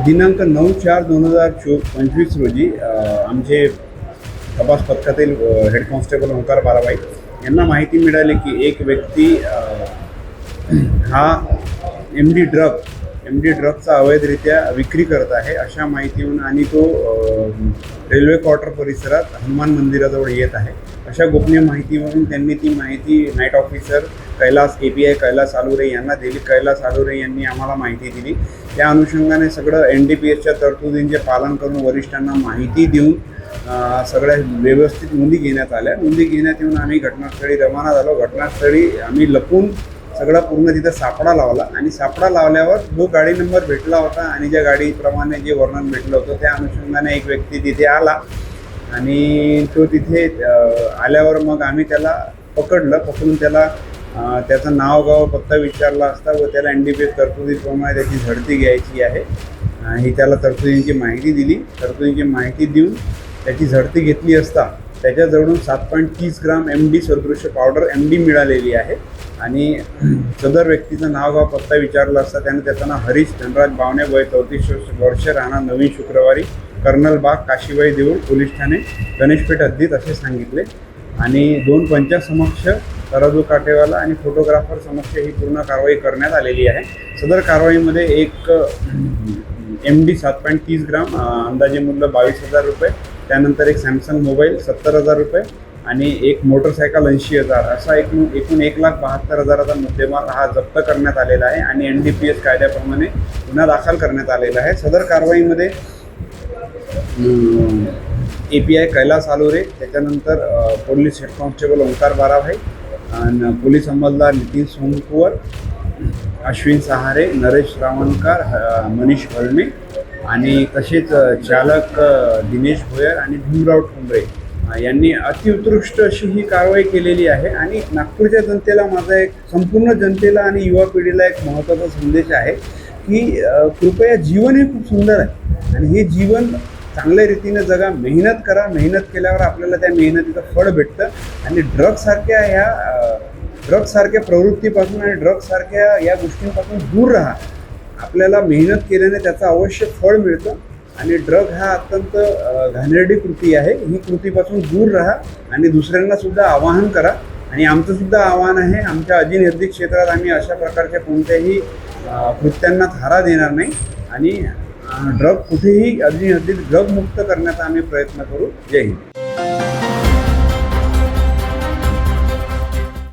दिनांक 9/4/2025 रोजी आमचे तपास पथकातील हेड कॉन्स्टेबल ओंकार बाराभाई यांना माहिती मिळाली की एक व्यक्ती हा एम डी ड्रगचा अवैधरित्या विक्री करत आहे अशा माहितीहून आणि तो रेल्वे क्वार्टर परिसरात हनुमान मंदिराजवळ येत आहे अशा गोपनीय माहितीवरून त्यांनी ती माहिती night officer API Kailas Alure यांना दिली. कैलास आलुरे यांनी आम्हाला माहिती दिली. त्या अनुषंगाने सगळं NDPSच्या तरतुदींचे पालन करून वरिष्ठांना माहिती देऊन सगळ्या व्यवस्थित नोंदी घेण्यात आल्या. नोंदी घेण्यात येऊन आम्ही घटनास्थळी रवाना झालो. घटनास्थळी आम्ही लपून सगळा पूर्ण तिथं सापळा लावला आणि सापळा लावल्यावर जो गाडी नंबर भेटला होता आणि ज्या गाडीप्रमाणे जे वर्णन भेटलं होतं त्या अनुषंगाने एक व्यक्ती तिथे आला आणि तो तिथे आल्यावर मग आम्ही त्याला पकडून त्याला त्याचं नाव गाव पत्ता विचारला असता व त्याला NDPS तरतुदीप्रमाणे त्याची झडती घ्यायची आहे ही त्याला तरतुदींची माहिती दिली. तरतुदींची माहिती देऊन त्याची झडती घेतली असता त्याच्याजवळून 7.30 ग्राम MD सदृश्य पावडर MD मिळालेली आहे आणि सदर व्यक्तीचं नाव गाव पत्ता विचारला असता त्याने त्याचं नाव हरीश धनराज बावणे वय 34 वर्ष राहणार नवीन शुक्रवारी कर्नल बाग काशीबाई देऊळ पोलीस ठाणे गणेशपेठ हद्दीत असे सांगितले आणि 2 पंचासमक्ष तराजू काटेवाला आणि फोटोग्राफर समक्ष ही पूर्ण कारवाई करण्यात आलेली आहे. सदर कारवाईमध्ये एक MD 7.30 ग्राम अंदाजे मूल्य 22,000 रुपये, त्यानंतर एक सॅमसंग मोबाईल 70,000 रुपये आणि एक मोटरसायकल 80,000 असा एकूण 1,72,000चा मुद्देमाल हा जप्त करण्यात आलेला आहे आणि NDPS कायद्याप्रमाणे गुन्हा दाखल करण्यात आलेला आहे. सदर कारवाईमध्ये API कैलास आलुरे, त्याच्यानंतर police head constable Omkar Barabhai आणि पोलीस अंमलदार नितीन सोमकुवर, अश्विन सहारे, नरेश रावणकर, मनीष हळमे आणि तसेच चालक दिनेश भोयर आणि भीमराव ठोंबरे यांनी अतिउत्कृष्ट अशी ही कारवाई केलेली आहे. आणि नागपूरच्या जनतेला माझा एक संपूर्ण जनतेला आणि युवा पिढीला एक महत्त्वाचा संदेश आहे की कृपया जीवन हे खूप सुंदर आहे आणि हे जीवन चांगल्या रीतीने जगा, मेहनत करा. मेहनत केल्यावर आपल्याला त्या मेहनतीचं फळ भेटतं आणि ड्रग्ससारख्या प्रवृत्तीपासून आणि ड्रग्ससारख्या या गोष्टींपासून दूर राहा. आपल्याला मेहनत केल्याने त्याचं अवश्य फळ मिळतं आणि ड्रग हा अत्यंत घाणेरडी कृती आहे. ही कृतीपासून दूर राहा आणि दुसऱ्यांनासुद्धा आवाहन करा. आणि आमचंसुद्धा आव्हान आहे, आमच्या अधिनिर्दिष्ट क्षेत्रात आम्ही अशा प्रकारच्या कोणत्याही कृत्यांना थारा देणार नाही आणि ड्रग कुठेही अधिनिर्दिष्ट ड्रग मुक्त करण्याचा आम्ही प्रयत्न करू. जय हिंद.